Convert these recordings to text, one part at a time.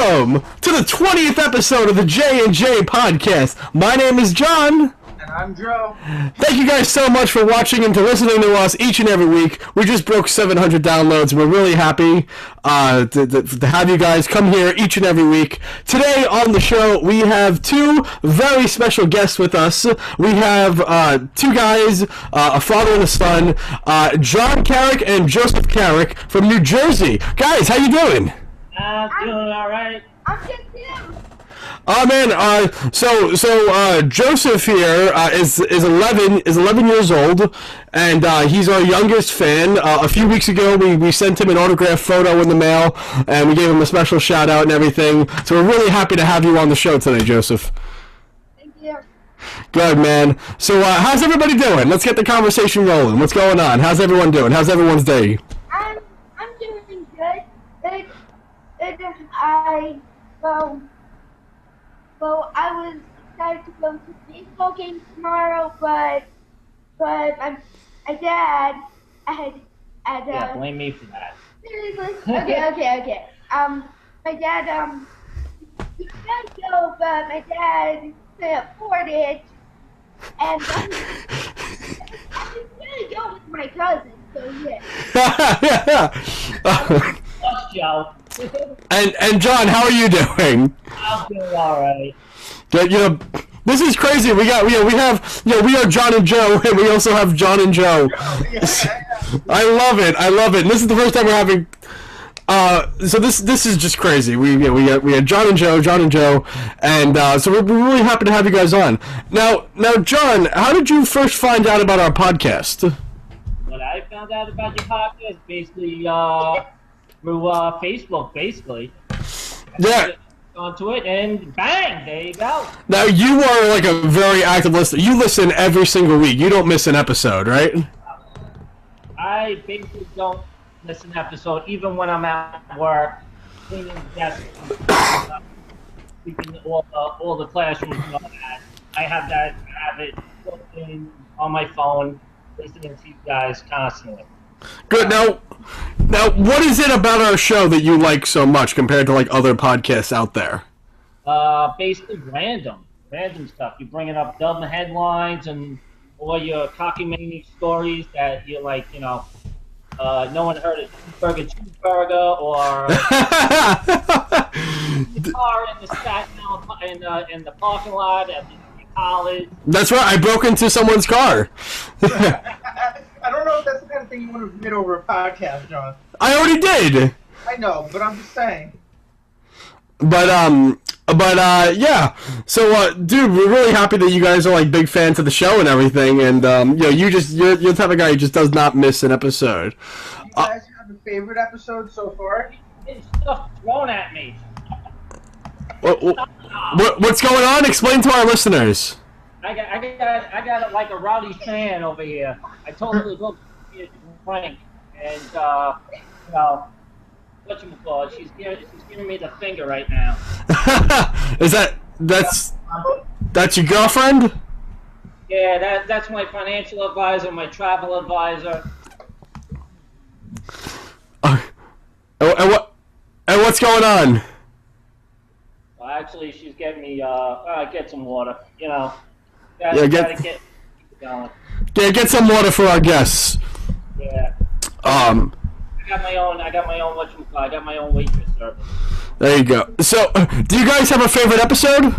welcome to the 20th episode of the J&J podcast. My name is John. And I'm Joe. Thank you guys so much for watching and to listening to us each and every week. We just broke 700 downloads, and we're really happy to have you guys come here each and every week. Today on the show, we have two very special guests with us. We have two guys, a father and a son, John Carrick and Joseph Carrick from New Jersey. Guys, how you doing? I'm doing all right. I'm good too. Oh man, so Joseph here is 11 years old, and he's our youngest fan. A few weeks ago, we sent him an autographed photo in the mail, and we gave him a special shout out and everything. So we're really happy to have you on the show today, Joseph. Thank you. Good man. So how's everybody doing? Let's get the conversation rolling. What's going on? How's everyone doing? How's everyone's day? I'm doing good. I was excited to go to the baseball game tomorrow, but my dad Yeah, blame me for that. seriously. Okay. My dad he can't go, but my dad can't afford it, and I'm gonna go with my cousin. So yeah. Plus, Joe. And John, how are you doing? I'm doing all right. Good, this is crazy. We are John and Joe, and we also have John and Joe. I love it. And this is the first time we're having. So this is just crazy. We had John and Joe, and so we're really happy to have you guys on. Now, John, how did you first find out about our podcast? What I found out about your podcast, basically, through Facebook, basically. Yeah. Onto it, and bang, there you go. Now, you are like a very active listener. You listen every single week. You don't miss an episode, right? I basically don't miss an episode, even when I'm at work, cleaning desks, sweeping all the classrooms and all that. I have it booked in on my phone, listening to you guys constantly. Good. Now, what is it about our show that you like so much compared to like other podcasts out there? Basically random stuff. You're bringing up dumb headlines and all your cockamamie stories that you're like, no one heard of cheeseburger or the car in the Staten in the parking lot at the college. That's right. I broke into someone's car. I don't know if that's the kind of thing you want to admit over a podcast, John. I already did. I know, but I'm just saying. But yeah. So, dude, we're really happy that you guys are like big fans of the show and everything, and you're the type of guy who just does not miss an episode. Do you guys have a favorite episode so far? It's stuff thrown at me. What's going on? Explain to our listeners. I got like a rowdy fan over here. I told her to go get a drink, and whatchamacallit, she's giving me the finger right now. That's your girlfriend? Yeah, that's my financial advisor, my travel advisor. And what's going on? Well, actually, she's getting me get some water. Get keep it going. Get some water for our guests. Yeah. I got my own whatchamacallit. I got my own waitress service. There you go. So, do you guys have a favorite episode?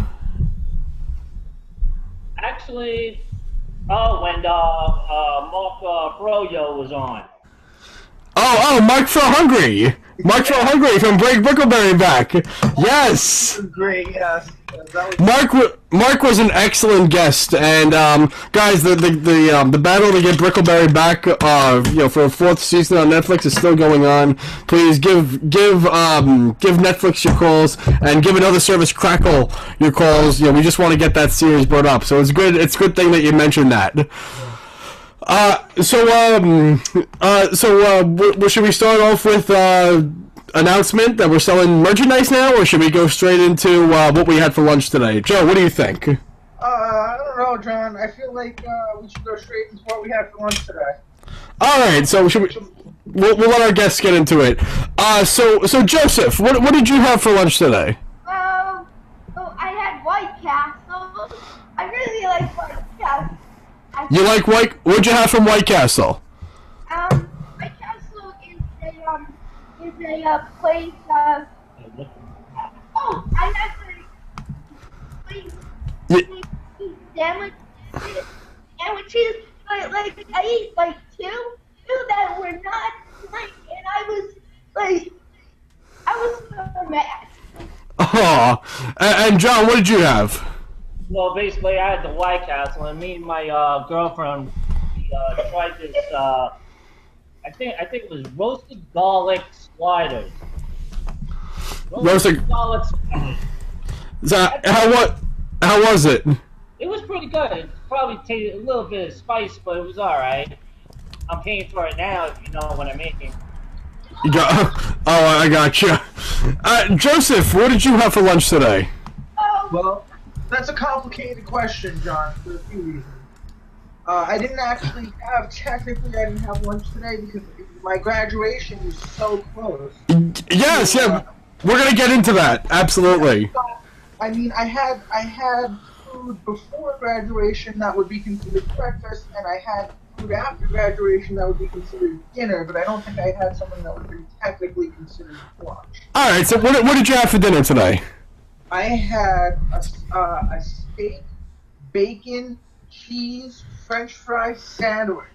Actually, when Mark Froyo was on. Oh, Mark Fro Hungry. Mark Fro Hungry from Break Brickleberry Back. Yes. Great, yes. Mark was an excellent guest, and guys, the battle to get Brickleberry back, for a fourth season on Netflix is still going on. Please give Netflix your calls and give another service, Crackle, your calls. We just want to get that series brought up, so it's good. It's a good thing that you mentioned that. Should we start off with announcement that we're selling merchandise now, or should we go straight into what we had for lunch today? Joe, what do you think? I don't know, John. I feel like we should go straight into what we had for lunch today. All right, so should we'll let our guests get into it. So Joseph, what did you have for lunch today? So I had White Castle. I really like White Castle. You like What'd you have from White Castle? White Castle is a place of. Oh, I have a place. Sandwiches, but like I ate like two that were not like, and I was so mad. Oh, and John, what did you have? Well, basically, I had the White Castle, and me and my girlfriend tried this. I think it was roasted garlic sliders. Roasted garlic sliders. How was it? It was pretty good. It probably tasted a little bit of spice, but it was all right. I'm paying for it now, if you know what I'm making. Oh, I got you. Joseph, what did you have for lunch today? Well, that's a complicated question, John, for a few reasons. I didn't have lunch today because my graduation was so close. Yes, yeah, we're gonna get into that. Absolutely. So, I mean, I had food before graduation that would be considered breakfast, and I had food after graduation that would be considered dinner, but I don't think I had something that would be technically considered lunch. All right, so what did you have for dinner today? I had a steak, bacon, cheese, French fry sandwich.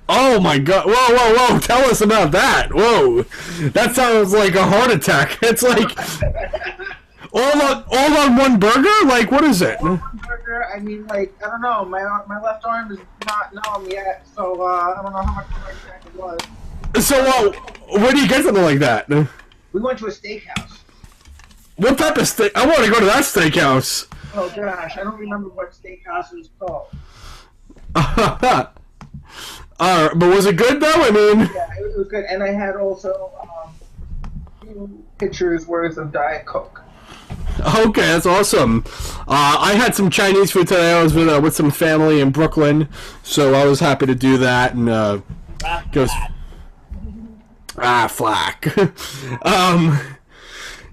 Oh my God! Whoa! Tell us about that. Whoa, that sounds like a heart attack. It's like all on one burger. Like, what is it? One burger. I mean, like, I don't know. My left arm is not numb yet, so I don't know how much of a heart attack it was. So, where do you get something like that? We went to a steakhouse. What type of steak? I want to go to that steakhouse. Oh gosh, I don't remember what steakhouse it was called. But was it good though? I mean, Yeah, it was good, and I had also 2 pitchers worth of Diet Coke. okay, that's awesome. I had some Chinese food today. I was with some family in Brooklyn, so I was happy to do that and flack.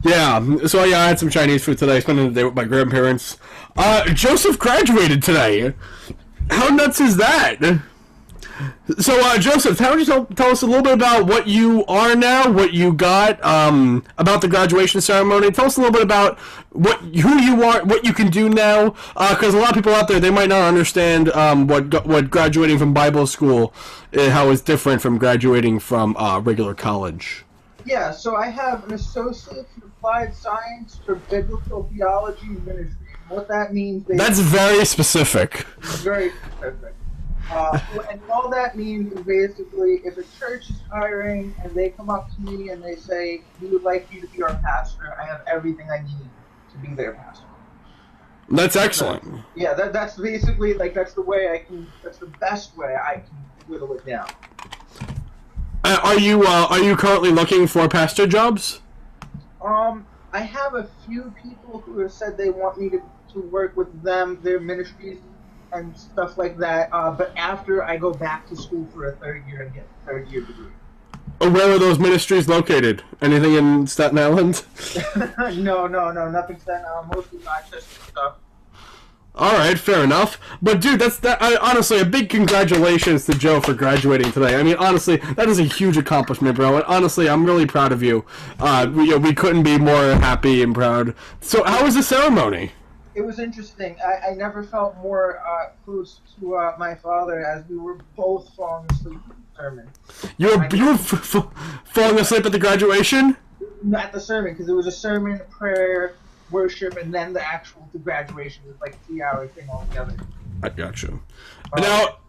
Yeah. So yeah, I had some Chinese food today. Spending the day with my grandparents. Joseph graduated today. How nuts is that? So, Joseph, how would you tell us a little bit about what you are now, what you got, about the graduation ceremony? Tell us a little bit about who you are, what you can do now, because a lot of people out there, they might not understand what graduating from Bible school, how it's different from graduating from regular college. Yeah, so I have an associate's in applied science for biblical theology and ministry. What that means, That's very specific. very specific. And all that means is basically if a church is hiring and they come up to me and they say, we would like you to be our pastor, I have everything I need to be their pastor. That's excellent. Yeah, that's basically, like, that's the best way I can whittle it down. Are you currently looking for pastor jobs? I have a few people who have said they want me to work with them, their ministries, and stuff like that, but after I go back to school for a third year and get a third-year degree. Where are those ministries located? Anything in Staten Island? No, nothing Staten Island, mostly Rochester stuff. Alright, fair enough. But dude, honestly, a big congratulations to Joe for graduating today. I mean, honestly, that is a huge accomplishment, bro. And honestly, I'm really proud of you. We couldn't be more happy and proud. So, how was the ceremony? It was interesting. I never felt more close to my father as we were both falling asleep at the sermon. You were falling asleep at the graduation? Not the sermon, because it was a sermon, prayer, worship, and then the graduation. It was like a 3-hour thing altogether. I got you. Now,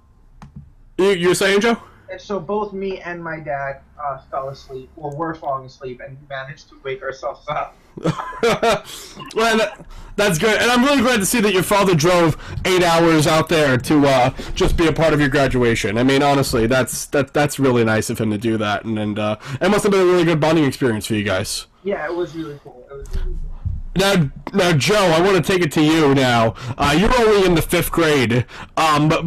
you were saying, Joe? And so both me and my dad fell asleep, or were falling asleep, and we managed to wake ourselves up. Well, that's good, and I'm really glad to see that your father drove 8 hours out there to just be a part of your graduation. I mean, honestly, that's really nice of him to do that, and it must have been a really good bonding experience for you guys. Yeah, it was really cool. Now, Joe, I want to take it to you now. You're only in the 5th grade, but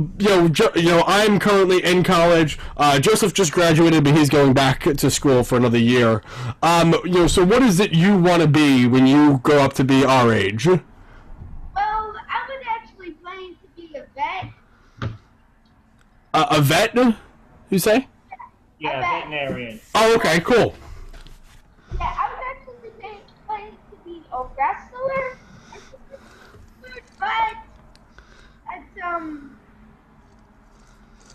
I'm currently in college. Joseph just graduated, but he's going back to school for another year. So what is it you want to be when you grow up to be our age? Well, I would actually plan to be a vet. A vet? You say? Yeah, I bet. veterinarian. Oh, okay, cool. Yeah, I was actually planning to be a wrestler,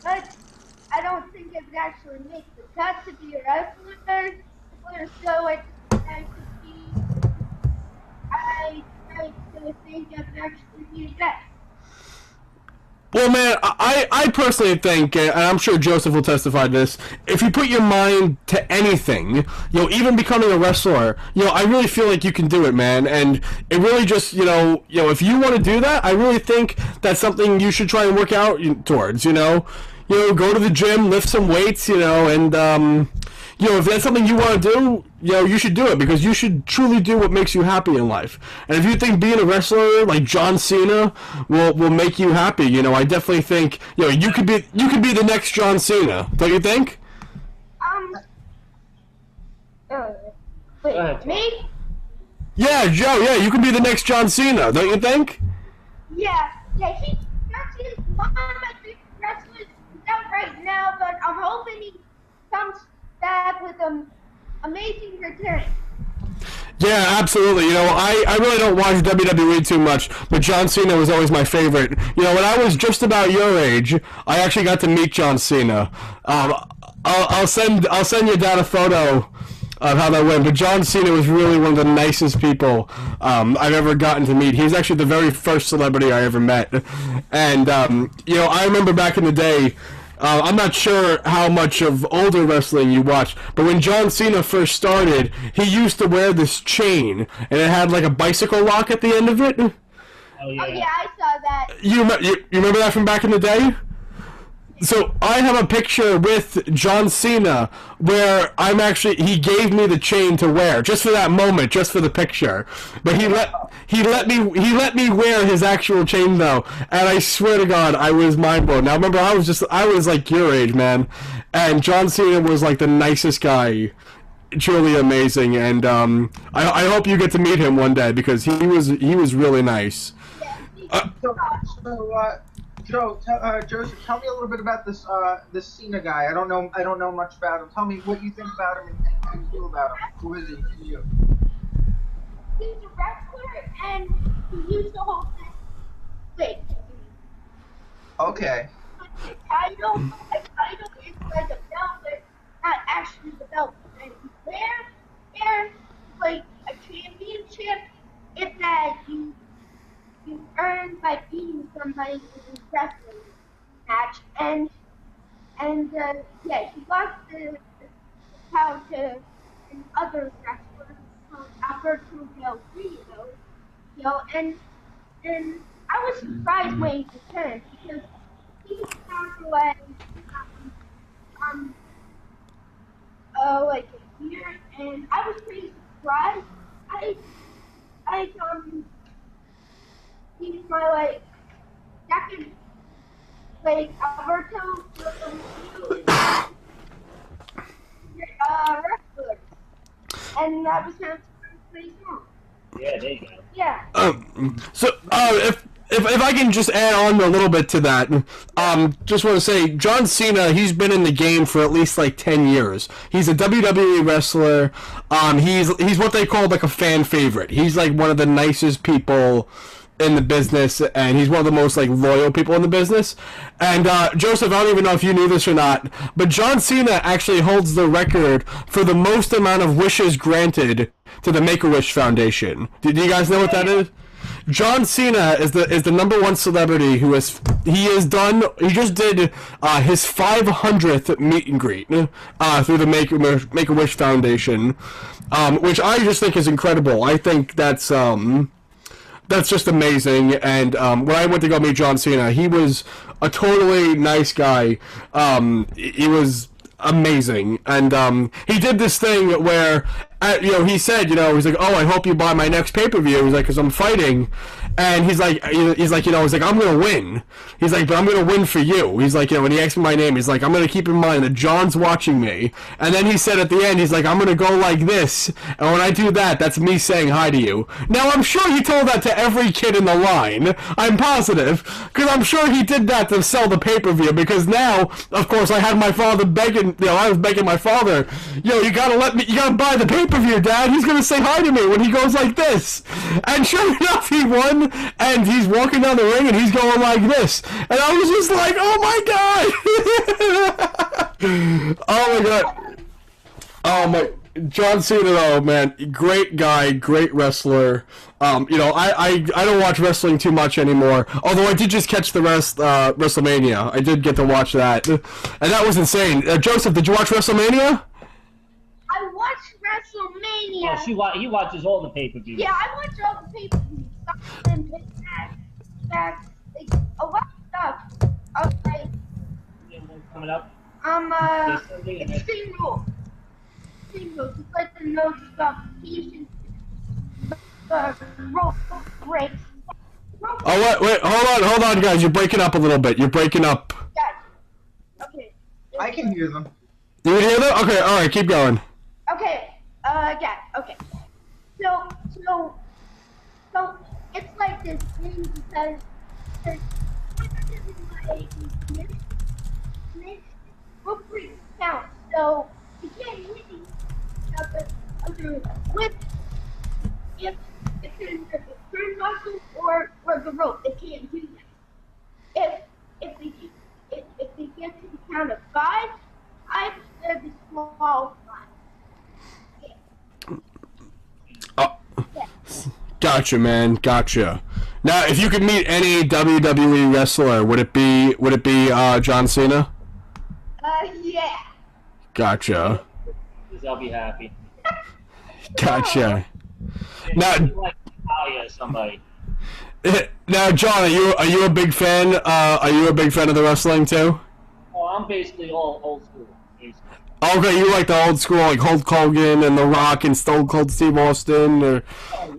but I don't think it would actually make the cut to be a wrestler. So I decided to be. I tried to think I would actually be a vet. Well, man, I personally think, and I'm sure Joseph will testify to this, if you put your mind to anything, even becoming a wrestler, I really feel like you can do it, man. And it really just, if you want to do that, I really think that's something you should try and work out towards, go to the gym, lift some weights, and, if that's something you want to do, you should do it, because you should truly do what makes you happy in life. And if you think being a wrestler like John Cena will make you happy, I definitely think, you could be the next John Cena, don't you think? Wait, me? Yeah, Joe, yeah, you could be the next John Cena, don't you think? Yeah, he's actually one of my favorite wrestlers out right now, but I'm hoping he comes back with an amazing return. Yeah, absolutely. I really don't watch WWE too much, but John Cena was always my favorite. When I was just about your age, I actually got to meet John Cena. I'll send your dad a photo of how that went. But John Cena was really one of the nicest people I've ever gotten to meet. He's actually the very first celebrity I ever met, and I remember back in the day. I'm not sure how much of older wrestling you watch, but when John Cena first started, he used to wear this chain, and it had like a bicycle lock at the end of it. Oh Oh yeah. yeah, I saw that. You remember that from back in the day? So I have a picture with John Cena where he gave me the chain to wear just for that moment, just for the picture. But he let me wear his actual chain though, and I swear to God, I was mind blown. Now remember, I was like your age, man, and John Cena was like the nicest guy, truly amazing, and I hope you get to meet him one day because he was really nice. Joseph, tell me a little bit about this Cena guy. I don't know much about him. Tell me what you think about him and how you feel about him. Who is he to you? He's a wrestler, and he used the whole thing. Wait. Okay. The title is like a belt, but not actually the belt. And where like a championship, if that you earn by beating somebody in a wrestling match, and he lost the power to other wrestlers, Alberto Del Rio, and I was surprised when he returned because he was down for like a year, and I was pretty surprised. He's my second Alberto wrestler, and I was kind of pretty small. Yeah, there you go. Yeah. If I can just add on a little bit to that, just want to say, John Cena, he's been in the game for at least like 10 years. He's a WWE wrestler. He's what they call like a fan favorite. He's like one of the nicest people in the business, and he's one of the most like loyal people in the business. And Joseph, I don't even know if you knew this or not, but John Cena actually holds the record for the most amount of wishes granted to the Make-A-Wish Foundation. Do you guys know what that is? John Cena is the number one celebrity he just did his 500th meet and greet through the Make-A-Wish Foundation, which I just think is incredible. I think that's just amazing. And when I went to go meet John Cena, he was a totally nice guy. He was amazing, and he did this thing where he said, he's like, oh, I hope you buy my next pay-per-view. He's like, because I'm fighting. And he's like, I'm going to win. He's like, but I'm going to win for you. He's like, when he asked me my name, he's like, I'm going to keep in mind that John's watching me. And then he said at the end, he's like, I'm going to go like this. And when I do that, that's me saying hi to you. Now, I'm sure he told that to every kid in the line. I'm positive. Because I'm sure he did that to sell the pay-per-view. Because now, of course, I had my father begging, I was begging my father, you got to buy the pay-per-view, Dad. He's going to say hi to me when he goes like this. And sure enough, he won. And he's walking down the ring and he's going like this. And I was just like, oh my God. Oh my God. Oh my, John Cena, though, man, great guy, great wrestler. I don't watch wrestling too much anymore. Although I did just catch the WrestleMania. I did get to watch that. And that was insane. Joseph, did you watch WrestleMania? I watched WrestleMania. Oh, he watches all the pay-per-views. Yeah, I watch all the pay-per-views. That's like, a lot of stuff. Okay. Coming up. Extreme Rules. Extreme Rules. Just like the no disqualification. Rope breaks. Oh, wait, hold on, guys. You're breaking up a little bit. You're breaking up. Yes. Okay. I can hear them. You can hear them? Okay, alright, keep going. Okay. Yeah. Okay. So it's like this thing because rope breaks count. So you can't hit each other with if there's a turn muscle or the rope. They can't do that. If they get to the count of five, they're disqualified. Gotcha, man. Gotcha. Now, if you could meet any WWE wrestler, would it be John Cena? Yeah. Gotcha. I'll be happy. Gotcha. Now, Like Talia, somebody. now, John, are you a big fan? Are you a big fan of the wrestling too? Oh, I'm basically all old school. Basically. Okay, you like the old school, like Hulk Hogan and The Rock and Stone Cold Steve Austin, or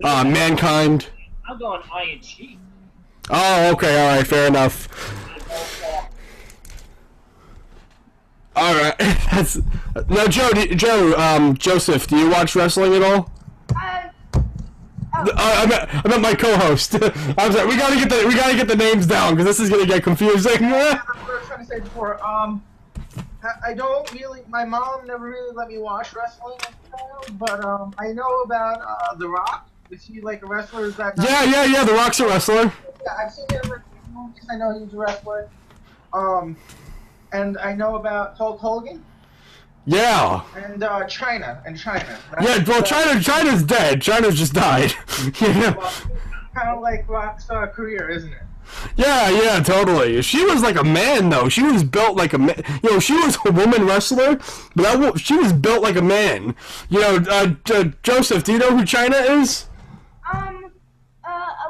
Mankind. I'm going Iron Sheik. Oh, okay, all right, fair enough. All right, that's now, Joseph. Do you watch wrestling at all? I meant my co-host. I was like, we gotta get the names down because this is gonna get confusing. That's what I was trying to say before. I don't really. My mom never really let me watch wrestling as a child, but I know about The Rock. Is he like a wrestler? Is that? Yeah. The Rock's a wrestler. Yeah, I've seen him in movies. I know he's a wrestler. And I know about Hulk Hogan. Yeah. And China. Yeah, well, China's dead. China's just died. Yeah. Well, kind of like Rock's career, isn't it? Yeah, totally. She was like a man, though. She was built like a man. She was a woman wrestler, but she was built like a man. Joseph, do you know who China is? A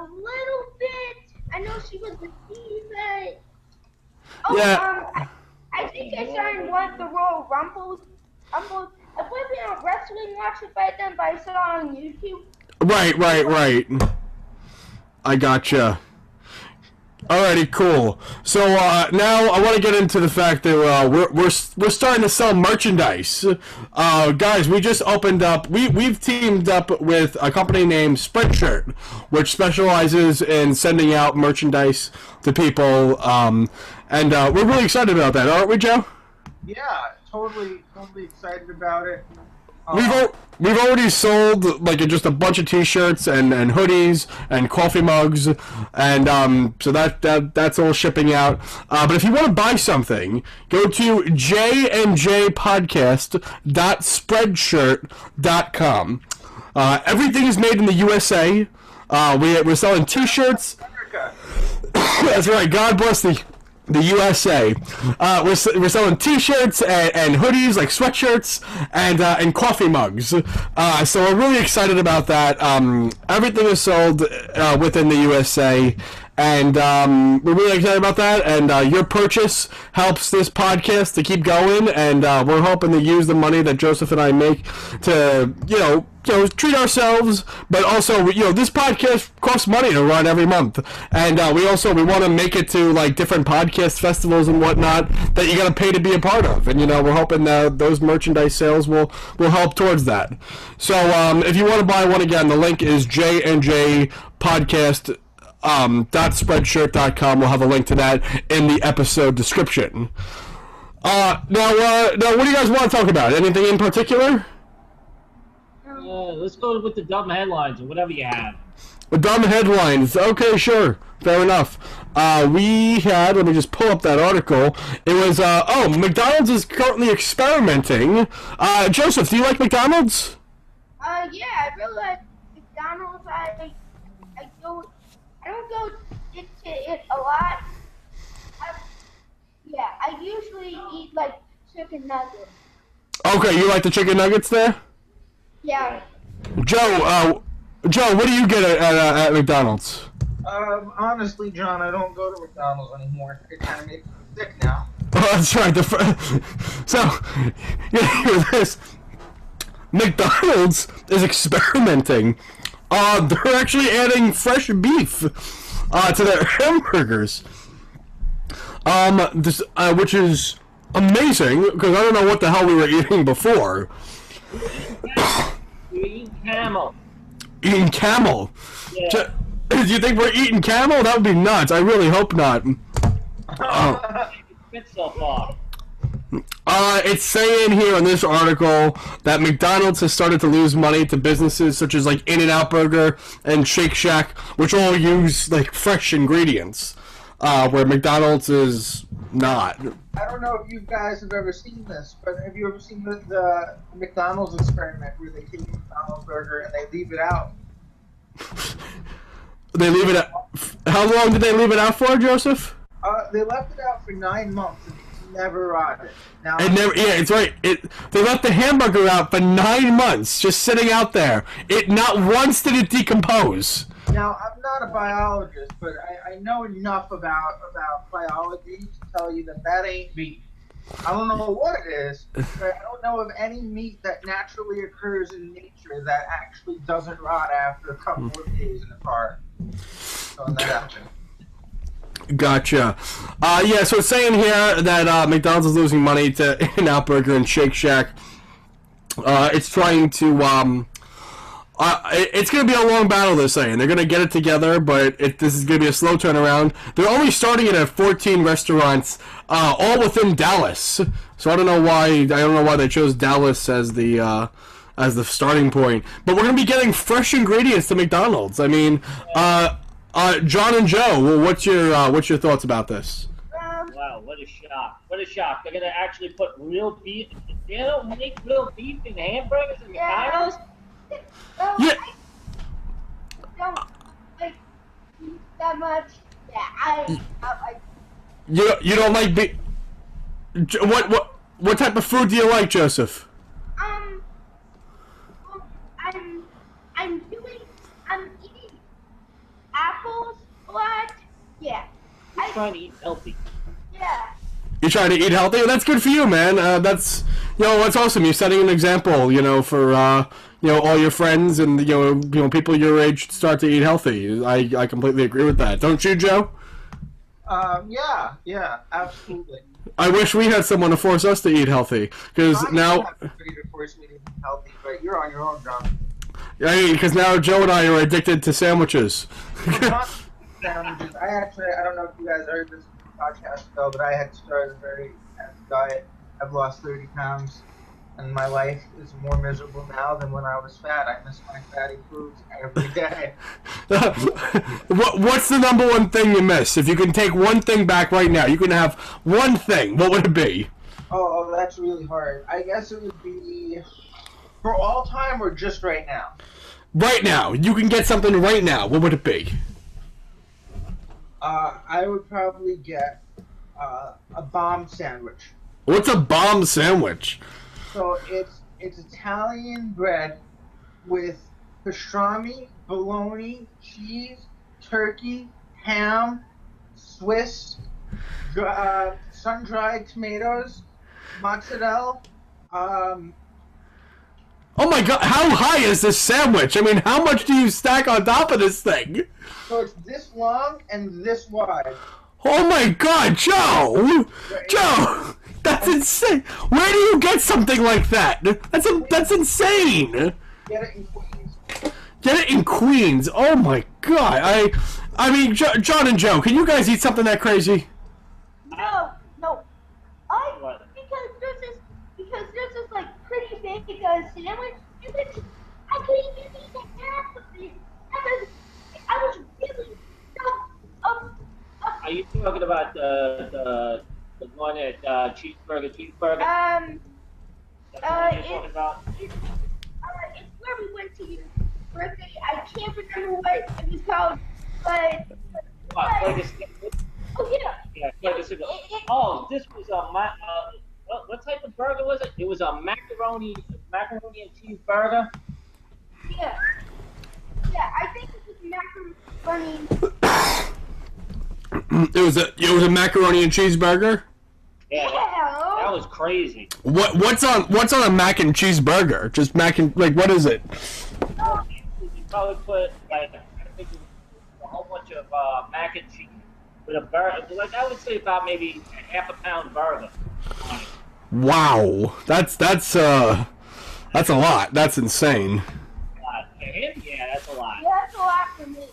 little bit. I know she was the diva. Oh, Yeah. I think I saw in one of the Royal Rumbles. I wasn't a wrestling watcher by then, but I saw it on YouTube. Right. I gotcha. Alrighty, cool. So now I want to get into the fact that we're starting to sell merchandise. Guys, we just opened up. We've teamed up with a company named Spreadshirt, which specializes in sending out merchandise to people. And we're really excited about that, aren't we, Joe? Yeah, totally excited about it. We've already sold like just a bunch of T-shirts and hoodies and coffee mugs, and so that's all shipping out. But if you want to buy something, go to jnjpodcast.spreadshirt.com. Everything is made in the USA. We're selling T-shirts. America. That's right. God bless the the USA. We're selling T-shirts and hoodies, like sweatshirts, and coffee mugs. So we're really excited about that. Everything is sold within the USA, and we're really excited about that. And your purchase helps this podcast to keep going, and we're hoping to use the money that Joseph and I make to, treat ourselves, but also, this podcast costs money to run every month, and we want to make it to like different podcast festivals and whatnot that you got to pay to be a part of, and we're hoping that those merchandise sales will help towards that. So if you want to buy one, again, the link is jnjpodcast. .spreadshirt.com. We'll have a link to that in the episode description. Now, what do you guys want to talk about? Anything in particular? Let's go with the dumb headlines or whatever you have. Dumb headlines. Okay, sure. Fair enough. We had, let me just pull up that article. It was, McDonald's is currently experimenting. Joseph, do you like McDonald's? Yeah, I really like McDonald's. I don't go into it a lot. I usually eat like chicken nuggets. Okay, you like the chicken nuggets there? Yeah. Joe, what do you get at McDonald's? Honestly, John, I don't go to McDonald's anymore. It kind of makes me sick now. Oh, that's right. So, this. McDonald's is experimenting. They're actually adding fresh beef to their hamburgers. Which is amazing, because I don't know what the hell we were eating before. You're eating camel. Eating camel? Yeah. Do you think we're eating camel? That would be nuts. I really hope not. It's so far. It's saying here in this article that McDonald's has started to lose money to businesses such as like In-N-Out Burger and Shake Shack, which all use like fresh ingredients, where McDonald's is not. I don't know if you guys have ever seen this, but have you ever seen the McDonald's experiment where they take a McDonald's burger and they leave it out? They leave it out. How long did they leave it out for, Joseph? They left it out for 9 months and it's never rotted. Now, it's right. They left the hamburger out for 9 months, just sitting out there. Not once did it decompose. Now, I'm not a biologist, but I know enough about biology to tell you that ain't meat. I don't know what it is, but I don't know of any meat that naturally occurs in nature that actually doesn't rot after a couple of days in the car. So that happened. Gotcha. So it's saying here that McDonald's is losing money to In-N-Out Burger and Shake Shack. It's trying to it's going to be a long battle, they're saying. They're going to get it together, but this is going to be a slow turnaround. They're only starting it at 14 restaurants, all within Dallas. So I don't know why they chose Dallas as the starting point. But we're going to be getting fresh ingredients to McDonald's. I mean, John and Joe, well, what's your thoughts about this? Wow, what a shock. What a shock. They're going to actually put real beef. They don't make real beef in hamburgers and McDonald's? Yeah. I don't like beef that much. Yeah, You don't like beef? What type of food do you like, Joseph? well, I'm eating apples a lot. Yeah. I'm trying to eat healthy. Yeah. You're trying to eat healthy? That's good for you, man. That's awesome. You're setting an example, for all your friends and people your age start to eat healthy. I completely agree with that. Don't you, Joe? Yeah, absolutely. I wish we had someone to force us to eat healthy, because now. To force me to eat healthy, but you're on your own, John. Yeah, because now Joe and I are addicted to sandwiches. Sandwiches. I don't know if you guys heard this podcast ago, but I had started a very intense diet. I've lost 30 pounds, and my life is more miserable now than when I was fat. I miss my fatty foods every day. What's the number one thing you miss? If you can take one thing back right now, you can have one thing. What would it be? Oh, that's really hard. I guess it would be for all time or just right now? Right now. You can get something right now. What would it be? I would probably get a bomb sandwich. What's a bomb sandwich? So it's Italian bread with pastrami, bologna, cheese, turkey, ham, Swiss, sun-dried tomatoes, mozzarella. Oh my god, how high is this sandwich? I mean, how much do you stack on top of this thing? So it's this long and this wide. Oh my god, Joe! Joe! That's insane! Where do you get something like that? That's insane! Get it in Queens. Get it in Queens. Oh my god. I mean, John and Joe, can you guys eat something that crazy? No. Because there's this like pretty big sandwich. I couldn't even eat the half of it. I was really Are you talking about the one at cheeseburger? It's Talking about? it's where we went to your birthday. I can't remember what it was called, but oh yeah. Yeah, oh, this was what type of burger was it? It was a macaroni and cheese burger. Yeah, I think it was macaroni. It was a macaroni and cheeseburger? Yeah, that was crazy. What's on a mac and cheese burger? Just mac and what is it? You probably put I think a whole bunch of mac and cheese with a burger. Like I would say about maybe half a pound burger. Wow, that's a lot. That's insane. For him, yeah, that's a lot. Yeah, that's a lot for me.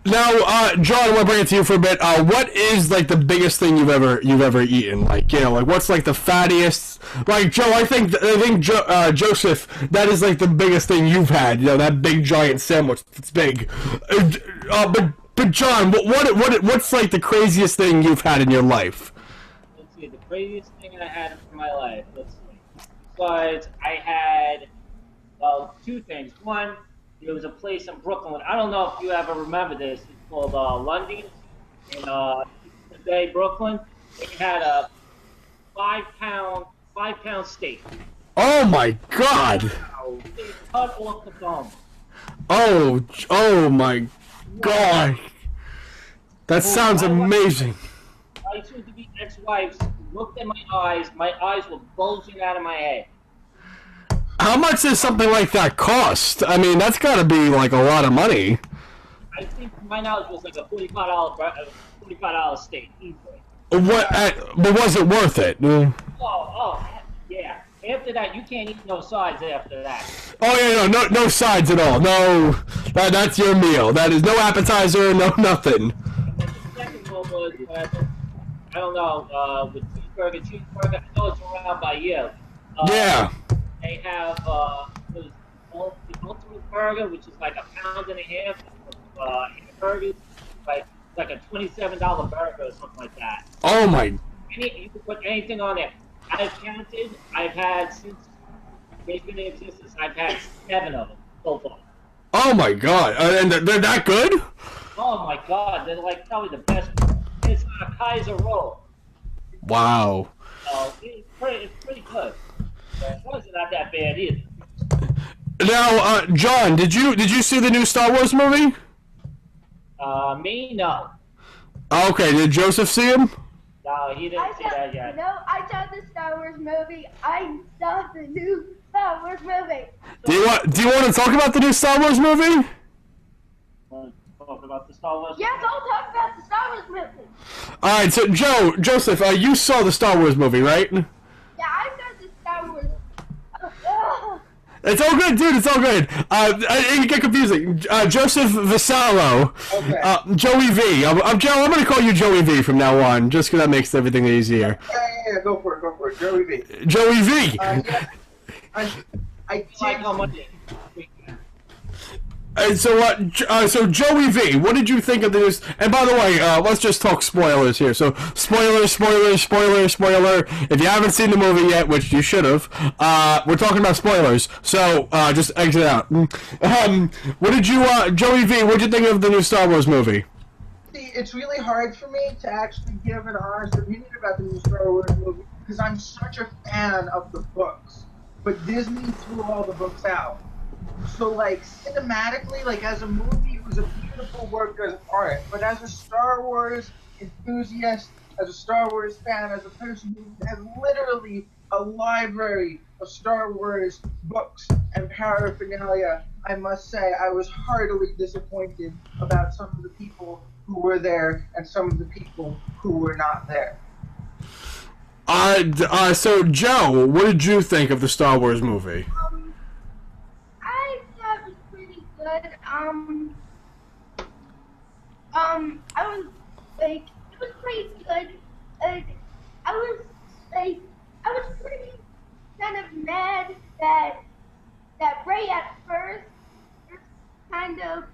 Now, John, I want to bring it to you for a bit. What is like the biggest thing you've ever eaten? Like, what's like the fattiest? Like Joe, I think Joseph, that is like the biggest thing you've had. That big giant sandwich. It's big. But John, what's like the craziest thing you've had in your life? Let's see, the craziest thing I had in my life. Let's see. Besides, I had two things. One. There was a place in Brooklyn. I don't know if you ever remember this. It's called Lundy's in Bay, Brooklyn. They had a 5 pound steak. Oh my God! They cut off the bone. Oh my God! That sounds amazing. My soon-to-be ex-wife looked in my eyes. My eyes were bulging out of my head. How much does something like that cost? I mean, that's got to be like a lot of money. I think my knowledge was like a $45 steak. Easily. But was it worth it? Oh, yeah. After that, you can't eat no sides after that. Oh yeah, no sides at all. No, that's your meal. That is no appetizer, no nothing. And the second one was, I don't know, with cheeseburger. I know it's around by you. Yeah. They have the ultimate burger, which is like a pound and a half of hamburgers, like a $27 burger or something like that. Oh my! You can put anything on there. I've counted. I've had since they've been in existence. I've had 7 of them so far. Oh my God! And they're that good? Oh my God! They're like probably the best. It's a Kaiser roll. Wow. It's pretty good. It wasn't not that bad either. Now, John, did you see the new Star Wars movie? Me, no. Okay, did Joseph see him? No, he didn't see that yet. I saw the Star Wars movie. I saw the new Star Wars movie. Do you want to talk about the new Star Wars movie? Talk about the Star Wars? Yes, I'll talk about the Star Wars movie. All right, so Joseph, you saw the Star Wars movie, right? Yeah, I saw the Star Wars. It's all good, dude. It's all good. It get confusing. Joseph Vassallo, Okay. Joey V. I'm Joe. I'm gonna call you Joey V from now on, just because that makes everything easier. Yeah, go for it. Joey V. Joey V. Yeah, I Like did. how much? So Joey V, what did you think of this? And by the way, let's just talk spoilers here. So spoiler. If you haven't seen the movie yet, which you should have, we're talking about spoilers. So just exit out. What did you, Joey V? What did you think of the new Star Wars movie? See, it's really hard for me to actually give an honest opinion about the new Star Wars movie because I'm such a fan of the books. But Disney threw all the books out. So like cinematically, like as a movie, it was a beautiful work of art. But as a Star Wars enthusiast, as a Star Wars fan, as a person who has literally a library of Star Wars books and paraphernalia, I must say I was heartily disappointed about some of the people who were there and some of the people who were not there. So Joe, what did you think of the Star Wars movie? I thought it was pretty good. I was like, it was pretty good. I was pretty kind of mad that Rey at first kind of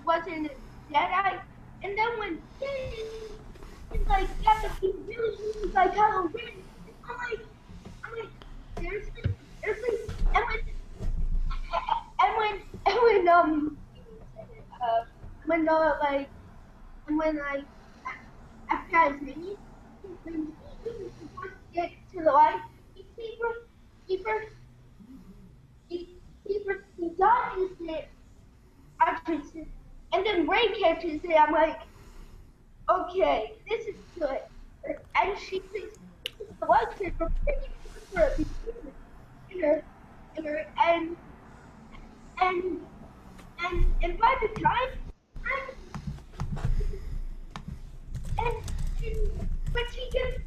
wasn't a Jedi, and then when he's like, yeah, he really was like Kylo Ren. I'm like, seriously, and when I forgot his name, when he was supposed to get to the light, he dodges it, and then Rey catches it. I'm like, okay, this is good. And she thinks this is the lightsaber for a beginner, and by the time and when she gets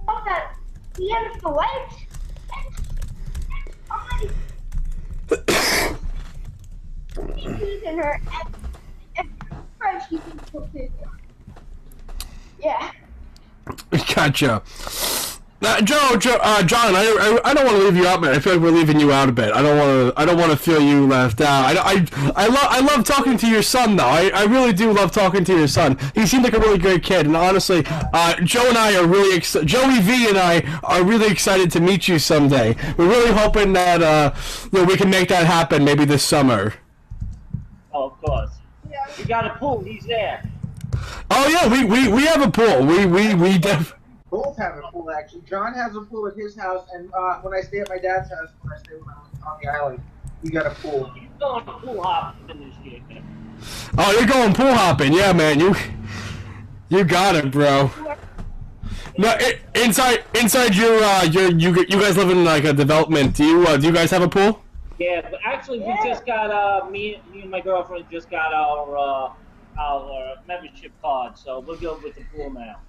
off that the end of the ledge, and she's using her and she's in. Yeah. Gotcha. John, I don't want to leave you out, man. I feel like we're leaving you out a bit. I don't want to feel you left out. I love talking to your son, though. I really do love talking to your son. He seemed like a really great kid, and honestly, Joey V and I are really excited to meet you someday. We're really hoping that we can make that happen maybe this summer. Oh, of course. Yeah. You got a pool. He's there. Oh yeah, we have a pool. We Both have a pool, actually. John has a pool at his house, and when I stay at my dad's house, when I'm on the island, we got a pool. He's going pool hopping this year. Oh, you're going pool hopping, yeah, man. You got it, bro. No, inside you guys live in like a development. Do you guys have a pool? Yeah, but actually, we just got me and my girlfriend just got our membership card, so we'll go with the pool now.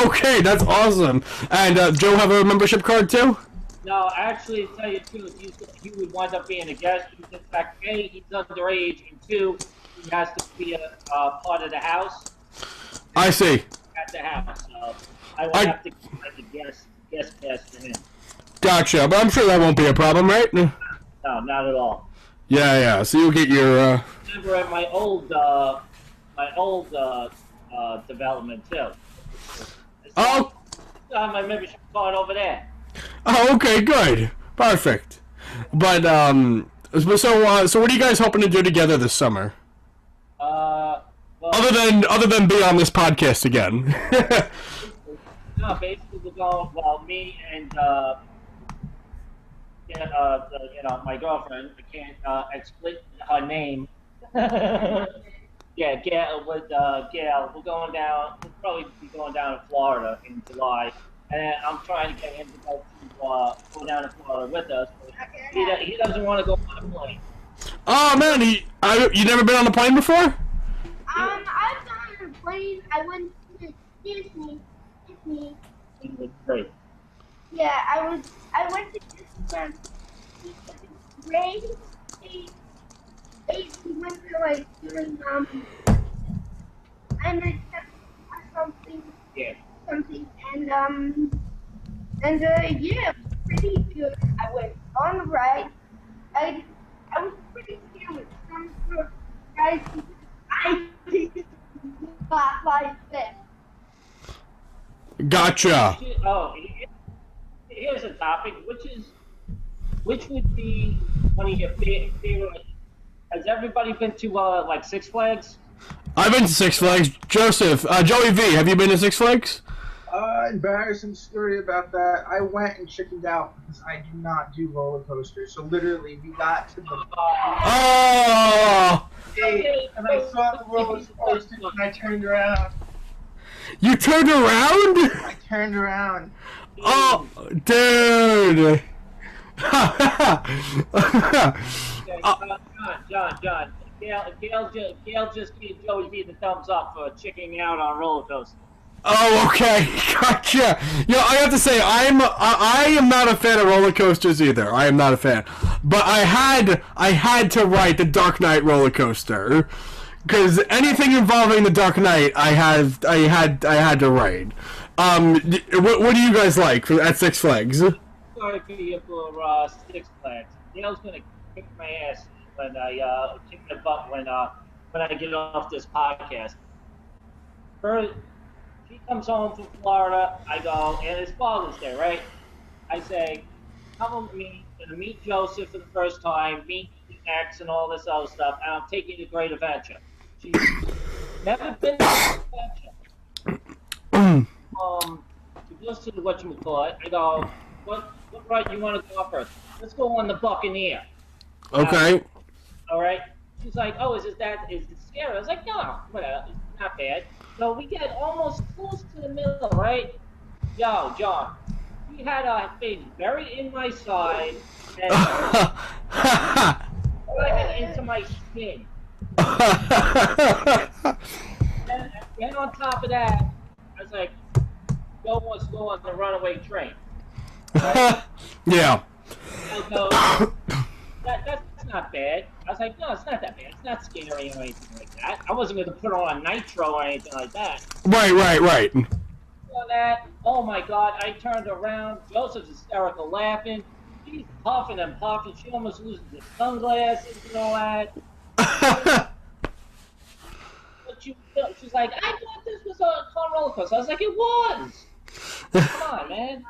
Okay, that's awesome. And Joe have a membership card too? No, actually, to tell you the truth, he would wind up being a guest. In fact, A, he's underage, and 2, he has to be a part of the house. I see. At the house, so I would have to get like a guest pass for him. Gotcha, but I'm sure that won't be a problem, right? No, not at all. Yeah. So you'll get your. Remember at my old development too. Oh. I have my membership card over there. Oh, okay, good, perfect. But so what are you guys hoping to do together this summer? Well, Other than be on this podcast again. no, basically we're going. Well, me and my girlfriend. I can't explain her name. Yeah, Gail. We're going down. We'll probably be going down to Florida in July, and I'm trying to get him to go down to Florida with us. But he doesn't want to go on a plane. Oh man, you never been on a plane before? I've gone on a plane. I went to Disney. It was great. Yeah, I went to Disney. Ray, we went to like doing and I something. Yeah. Something and yeah, it was pretty good. I went on the ride. I was pretty scared with some sort of guys. I did not like that. Gotcha. Oh, here's a topic. Which would be one of your favorite? Has everybody been to like Six Flags? I've been to Six Flags. Joseph, Joey V, have you been to Six Flags? Embarrassing story about that. I went and chickened out because I do not do roller coasters. So literally, we got to the Oh! gate and I saw the roller coaster and I turned around. You turned around? I turned around. Oh, dude! John. Gail just gave Joey V the thumbs up for checking out on roller coasters. Oh, okay, gotcha. I have to say, I am not a fan of roller coasters either. I am not a fan, but I had to ride the Dark Knight roller coaster because anything involving the Dark Knight, I had to ride. What do you guys like at Six Flags? Sorry for you for Six Flags. Gail's gonna kick my ass when I kick my butt when I get off this podcast. He comes home from Florida, I go, and his father's there, right? I say, come with me, I'm gonna meet Joseph for the first time, meet the ex and all this other stuff, and I'm taking you to Great Adventure. She's never been to Great Adventure. She goes to the whatchamacallit, I go, what ride you want to go first? Let's go on the Buccaneer. Okay. All right? She's like, oh, is it scary? I was like, no, whatever, it's not bad. So we get almost close to the middle, right? Yo, John, he had a face buried in my side and right into my skin. And on top of that, I was like, go on the runaway train. Right? Yeah. So, that's not bad. I was like, no, it's not that bad. It's not scary or anything like that. I wasn't going to put on nitro or anything like that. Right. So that, oh my God, I turned around. Joseph's hysterical laughing. She's puffing and puffing. She almost loses her sunglasses and all that. But she's like, I thought this was a car roller coaster. I was like, it was. Come on, man.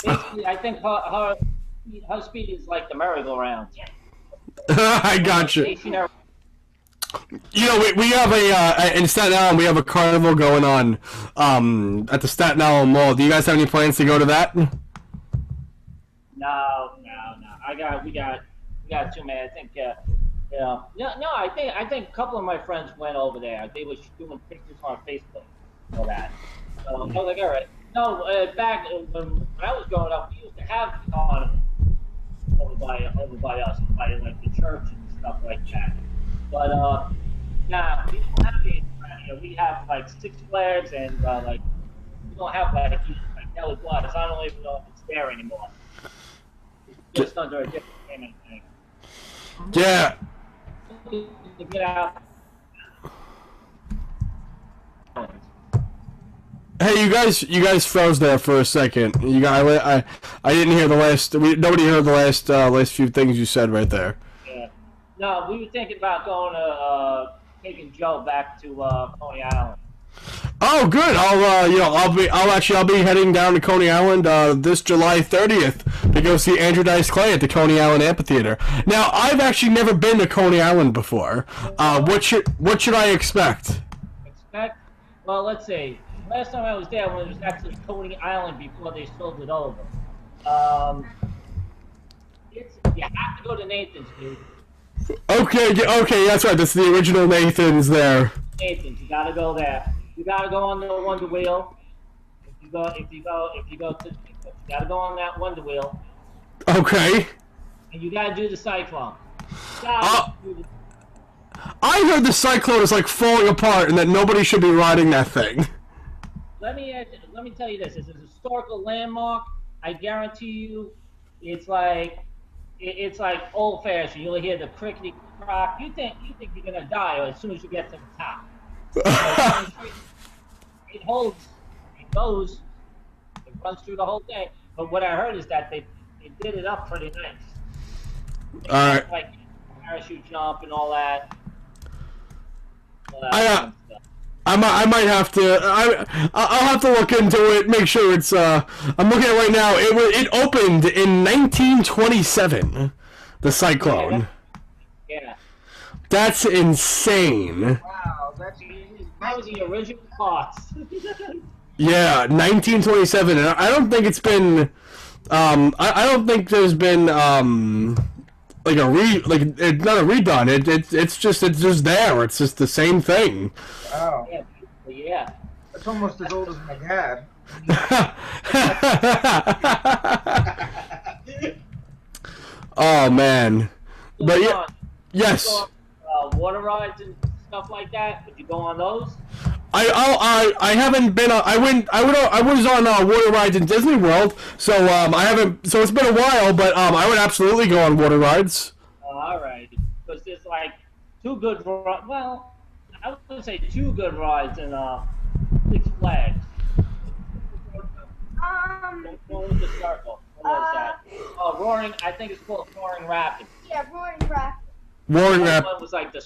Basically, I think her speed is like the merry-go-round. I got you. We have in Staten Island, we have a carnival going on at the Staten Island Mall. Do you guys have any plans to go to that? No. We got too many. I think, I think a couple of my friends went over there. They were doing pictures on Facebook for that. So I was like, all right. No, back when I was growing up, we used to have carnival over by us, by like the church and stuff like that. But nah, we don't have any around here. We have like Six Flags and like we don't have like Kelly Bloods. I don't even know if it's there anymore. It's just under a different name, I think. Yeah. To get out. Hey, you guys froze there for a second. I didn't hear the last. Nobody heard the last few things you said right there. Yeah. No, we were thinking about going to taking Joe back to Coney Island. Oh, good. I'll be heading down to Coney Island this July 30th to go see Andrew Dice Clay at the Coney Island Amphitheater. Now, I've actually never been to Coney Island before. What should I expect? Well, let's see. Last time I was there, when it was actually Coney Island before they sold it over. You have to go to Nathan's, dude. Okay, that's right. That's the original Nathan's there. Nathan's, you gotta go there. You gotta go on the Wonder Wheel. If you go to, you gotta go on that Wonder Wheel. Okay. And you gotta do the Cyclone. I heard the Cyclone is like falling apart and that nobody should be riding that thing. Let me tell you this. It's a historical landmark. I guarantee you, it's like old-fashioned. You'll hear the crickety crock. You think you're gonna die as soon as you get to the top. It holds. It goes. It runs through the whole thing. But what I heard is that they did it up pretty nice. All right. Like parachute jump and all that. I might have to. I'll have to look into it. Make sure it's. I'm looking at it right now. It opened in 1927. The Cyclone. Yeah. That's insane. Wow. That's That was the original parts. Yeah, 1927, and I don't think it's been. I don't think there's been like it's not a redone. It's just there. It's just the same thing. wow. Yeah. That's almost as old as my dad. Oh man, but yeah, John, yes. you go on, water rides and stuff like that. Would you go on those? I haven't been on. I was on water rides in Disney World, so I haven't. So it's been a while, but I would absolutely go on water rides. All right, because there's like two good. Well, I would say two good rides in Six Flags. Going with the circle. What was that? Roaring. I think it's called Roaring Rapids. Yeah, Roaring Rapids. Roaring The other Rapids. one was like the.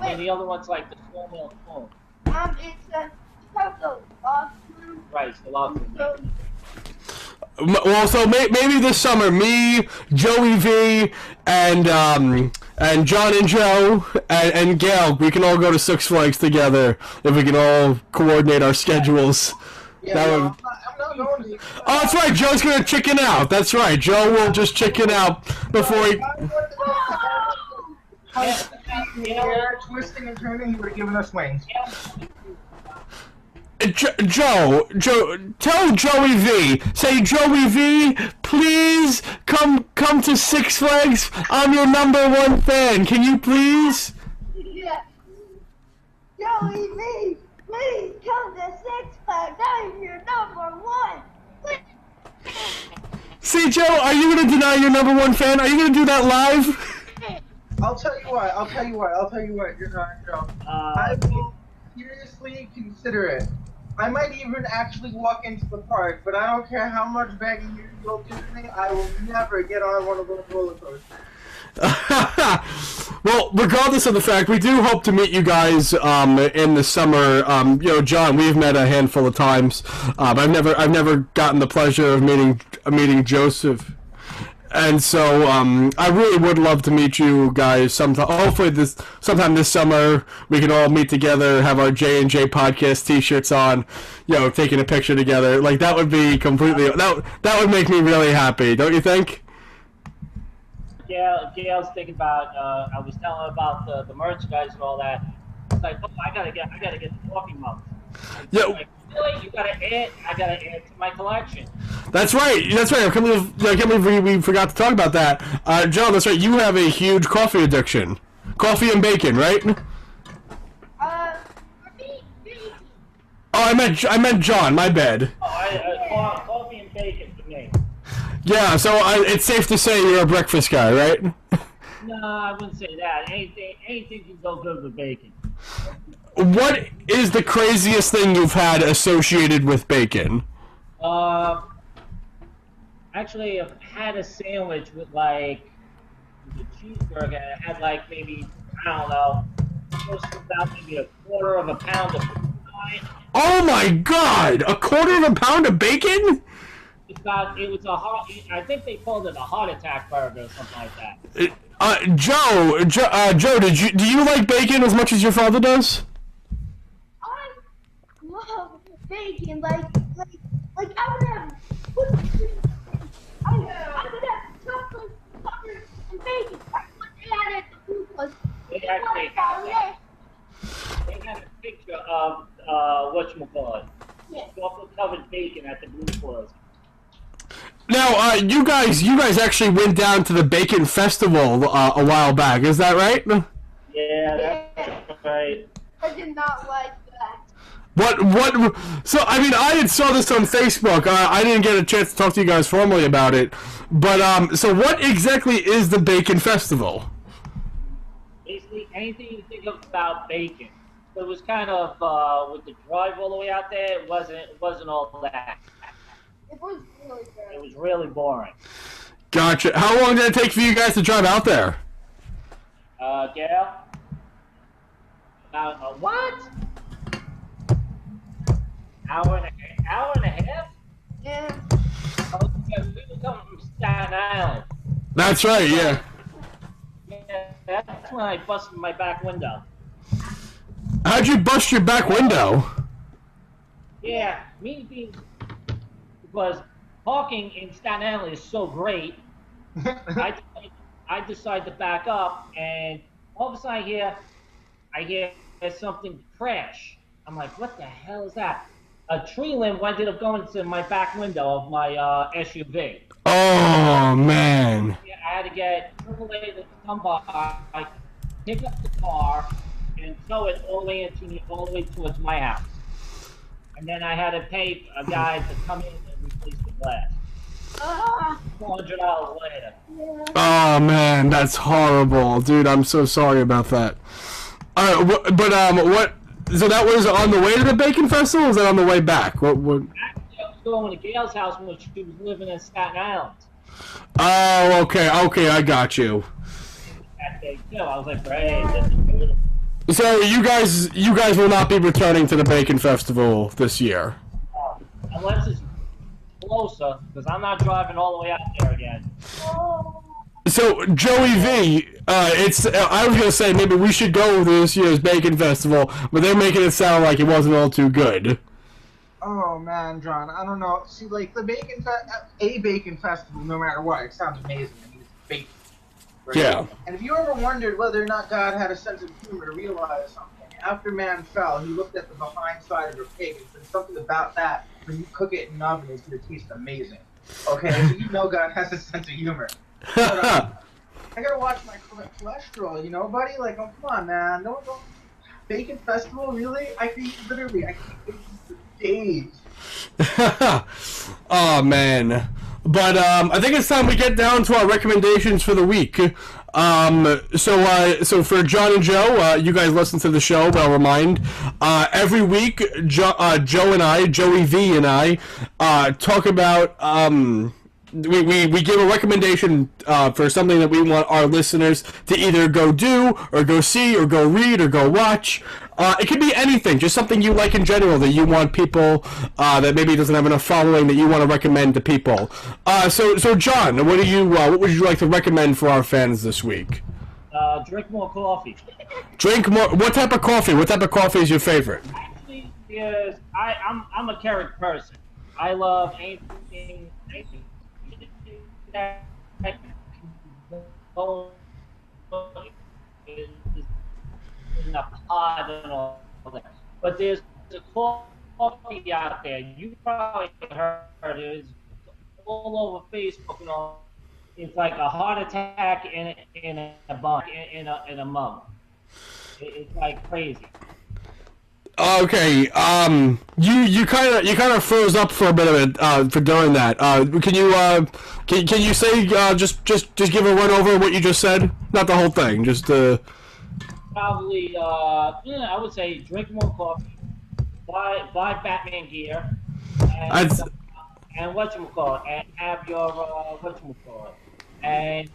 And the other one's like the Snowmill Spoon. It's the log flume. Right, it's the log flume. So, Well, so maybe this summer, me, Joey V, and John and Joe and Gail, we can all go to Six Flags together if we can all coordinate our schedules. Yeah, That no, would- I'm not going to. Oh, that's right. Joe's gonna chicken out. That's right. Joe will just chicken out before he. Here, twisting and turning, he would have given us wings. Joe, tell Joey V. Say, Joey V, please come to Six Flags. I'm your #1 fan. Can you please? yeah. Joey V, please come to Six Flags. I'm your #1. Please. See, Joe, are you gonna deny your #1 fan? Are you gonna do that live? I'll tell you what, you're not Joe. I will seriously consider it. I might even actually walk into the park, but I don't care how much begging you'll do to me, I will never get on one of those roller coasters. Well, regardless of the fact, we do hope to meet you guys in the summer. John, we've met a handful of times. I've never gotten the pleasure of meeting Joseph. And so I really would love to meet you guys sometime. Hopefully, sometime this summer we can all meet together, have our J&J podcast T-shirts on, taking a picture together. Like that would be completely that would make me really happy, don't you think? Gail's thinking about. I was telling her about the merchandise and all that. It's like, oh, I gotta get the talking mugs. Yeah. Like, really? You gotta add? I gotta add to my collection. That's right. I can't believe we forgot to talk about that. John, that's right. You have a huge coffee addiction. Coffee and bacon, right? For me. Oh, I meant John. My bad. Oh, coffee and bacon for me. Yeah. So it's safe to say you're a breakfast guy, right? No, I wouldn't say that. Anything can go good with bacon. What is the craziest thing you've had associated with bacon? Actually, I've had a sandwich with like a cheeseburger. It had like maybe, I don't know, close to about maybe a quarter of a pound of bacon on it. Oh my God! A quarter of a pound of bacon? It was a hot. I think they called it a heart attack burger or something like that. Joe, do you like bacon as much as your father does? I love bacon. Like I would have whipped cream. I would have chocolate covered in bacon. That's what they had at the food was. They actually had a picture of whatchamacallit. Yeah. Chocolate covered bacon at the Blue Forest. Now, you guys actually went down to the Bacon Festival a while back. Is that right? Yeah, that's right. I did not like that. What? So, I mean, I had saw this on Facebook. I didn't get a chance to talk to you guys formally about it. But, so what exactly is the Bacon Festival? Basically, anything you think of about bacon. So it was kind of, with the drive all the way out there, it wasn't all that. It was really It good. was really boring. Gotcha. How long did it take for you guys to drive out there? Gail? About, what? Hour and a half? Yeah. Oh, because we were coming from Staten Island. That's right, yeah. Yeah, that's when I busted my back window. How'd you bust your back window? Yeah, me being because parking in Staten Island is so great. I decide to back up, and all of a sudden I hear something crash. I'm like, what the hell is that? A tree limb ended up going to my back window of my SUV. Oh man. Yeah, I had to get AAA to come by, pick up the car, and tow it all the way towards my house. And then I had to pay a guy to come in and replace the glass. $400 later. Oh man, that's horrible, dude. I'm so sorry about that. All right, but what? So that was on the way to the Bacon Festival, or was that on the way back? What? Actually, I was going to Gail's house when she was living in Staten Island. Oh, okay, I got you. That day too, I was like, hey, this is beautiful. So you guys will not be returning to the Bacon Festival this year. Unless it's closer, because I'm not driving all the way out there again. So Joey V, I was gonna say maybe we should go to this year's Bacon Festival, but they're making it sound like it wasn't all too good. Oh man, John, I don't know. See, like the bacon festival, no matter what, it sounds amazing. I mean, it's bacon. Right? Yeah. And if you ever wondered whether or not God had a sense of humor to realize something, after man fell, he looked at the behind side of a pig and said something about that. When you cook it in an oven, it's gonna taste amazing. Okay, so you know God has a sense of humor. But, I gotta watch my cholesterol, you know, buddy. Like, oh, come on, man. No, Bacon Festival, really? I can eat bacon for days. Oh man. But I think it's time we get down to our recommendations for the week. So for John and Joe, you guys listen to the show, but I'll remind, every week, Joey V and I, talk about, we give a recommendation for something that we want our listeners to either go do, or go see, or go read, or go watch. It could be anything, just something you like in general that you want people that maybe doesn't have enough following that you want to recommend to people. So John, what would you like to recommend for our fans this week? Drink more coffee. Drink more. What type of coffee? What type of coffee is your favorite? Actually, yes, I'm a Carrick person. I love anything that can go in the pot and all that. But there's a coffee out there. You probably heard it. It's all over Facebook and all. It's like a heart attack in a bun, in a mug. It's like crazy. Okay. You kind of froze up for a bit of it for doing that. Can you say just give a run over what you just said? Not the whole thing. Just Probably I would say drink more coffee, buy Batman gear, and whatchamacallit, and have your whatchamacallit, and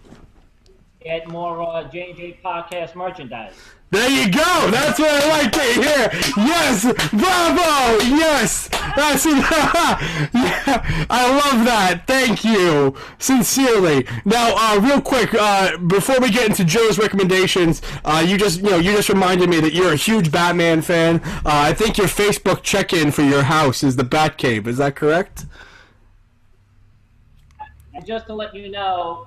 get more J&J podcast merchandise. There you go. That's what I like to hear. Yes, bravo. Yes, that's it. Yeah, I love that. Thank you, sincerely. Now, real quick, before we get into Joe's recommendations, you just reminded me that you're a huge Batman fan. I think your Facebook check-in for your house is the Batcave. Is that correct? And just to let you know,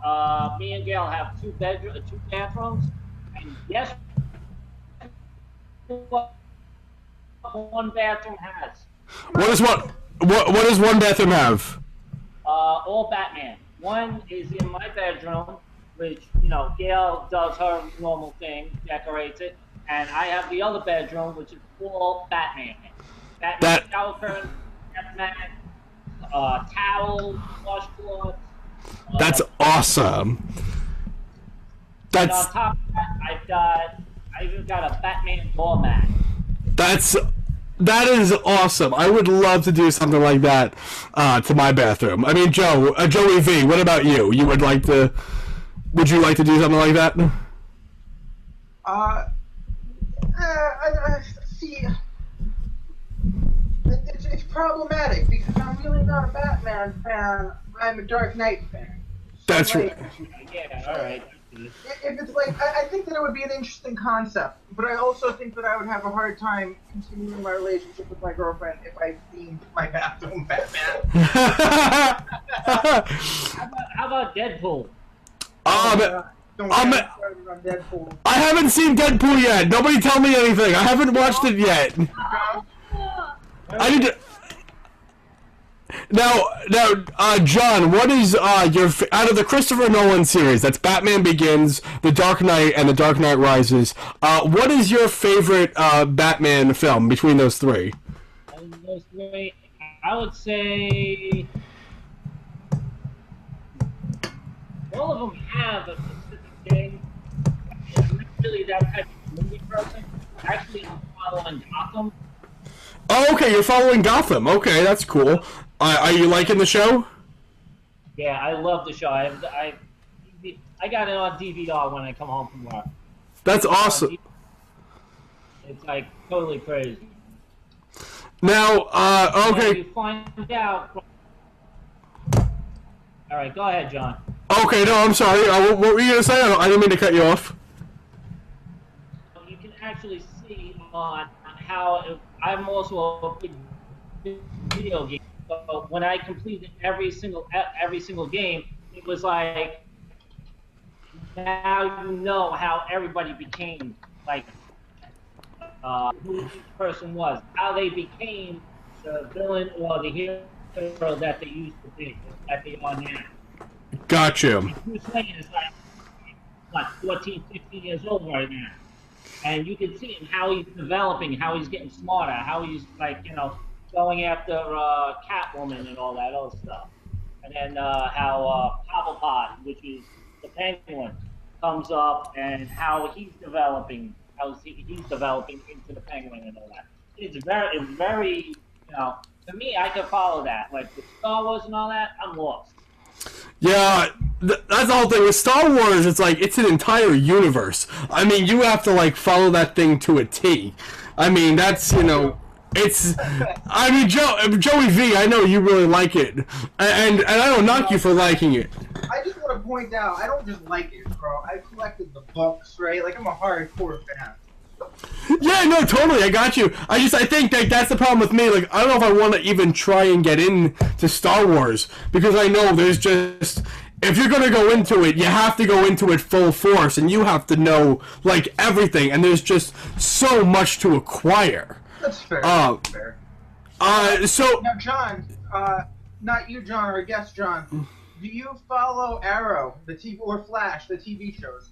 me and Gail have two bathrooms, and yes. What one bathroom has. What does one bathroom have? All Batman. One is in my bedroom, which, Gail does her normal thing, decorates it, and I have the other bedroom, which is all Batman. Batman shower curtain, Batman towels, washcloths. That's awesome. And on top of that, I even got a Batman doormat. That is awesome. I would love to do something like that to my bathroom. I mean, Joey V, what about you? Would you like to do something like that? See, it's problematic because I'm really not a Batman fan. I'm a Dark Knight fan. That's right. Yeah, all right. If it's like, I think that it would be an interesting concept, but I also think that I would have a hard time continuing my relationship with my girlfriend if I themed my bathroom Batman. How about Deadpool? Don't get started on Deadpool. I haven't seen Deadpool yet. Nobody tell me anything. I haven't watched it yet. I need to. Now, John, what is your out of the Christopher Nolan series? That's Batman Begins, The Dark Knight, and The Dark Knight Rises. What is your favorite Batman film between those three? Those three, I would say all of them have a specific thing. I'm not really that type of movie person. Actually, I'm following Gotham. Oh, okay, you're following Gotham. Okay, that's cool. Are you liking the show? Yeah, I love the show. I got it on DVR when I come home from work. That's awesome. It's like totally crazy. Now, okay. And you find out. All right, go ahead, John. Okay, no, I'm sorry. What were you gonna say? I didn't mean to cut you off. You can actually see on how I'm also a big video game. So when I completed every single game, it was like now you know how everybody became, like who each person was, how they became the villain or the hero that they used to be, that they are now. Gotcha. Bruce Wayne is like 14, 15 years old right now. And you can see him, how he's developing, how he's getting smarter, how he's like, going after Catwoman and all that other stuff. And then how Cobblepot, which is the Penguin, comes up and how he's developing into the Penguin and all that. It's very, to me, I can follow that. Like with Star Wars and all that, I'm lost. Yeah, that's the whole thing. With Star Wars, it's like, it's an entire universe. I mean, you have to, like, follow that thing to a T. I mean, that's, it's... I mean, Joey V, I know you really like it. And I don't knock you for liking it. I just want to point out, I don't just like it, bro. I collected the books, right? Like, I'm a hardcore fan. Yeah, no, totally, I got you. I think that that's the problem with me. Like, I don't know if I want to even try and get into Star Wars, because I know there's just... If you're going to go into it, you have to go into it full force, and you have to know, like, everything, and there's just so much to acquire. That's fair. That's fair. So... Now, John, not you, John, or guest John, do you follow Arrow, or Flash, the TV shows?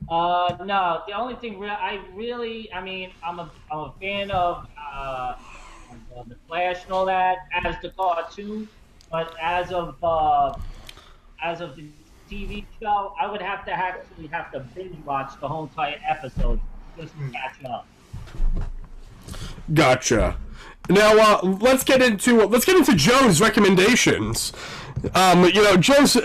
No. The only thing I'm a fan of the Flash and all that as the cartoon, but as of the TV show, I would have to binge watch the whole entire episode just to catch up. Gotcha. Now, let's get into Joe's recommendations. Joe. Joe,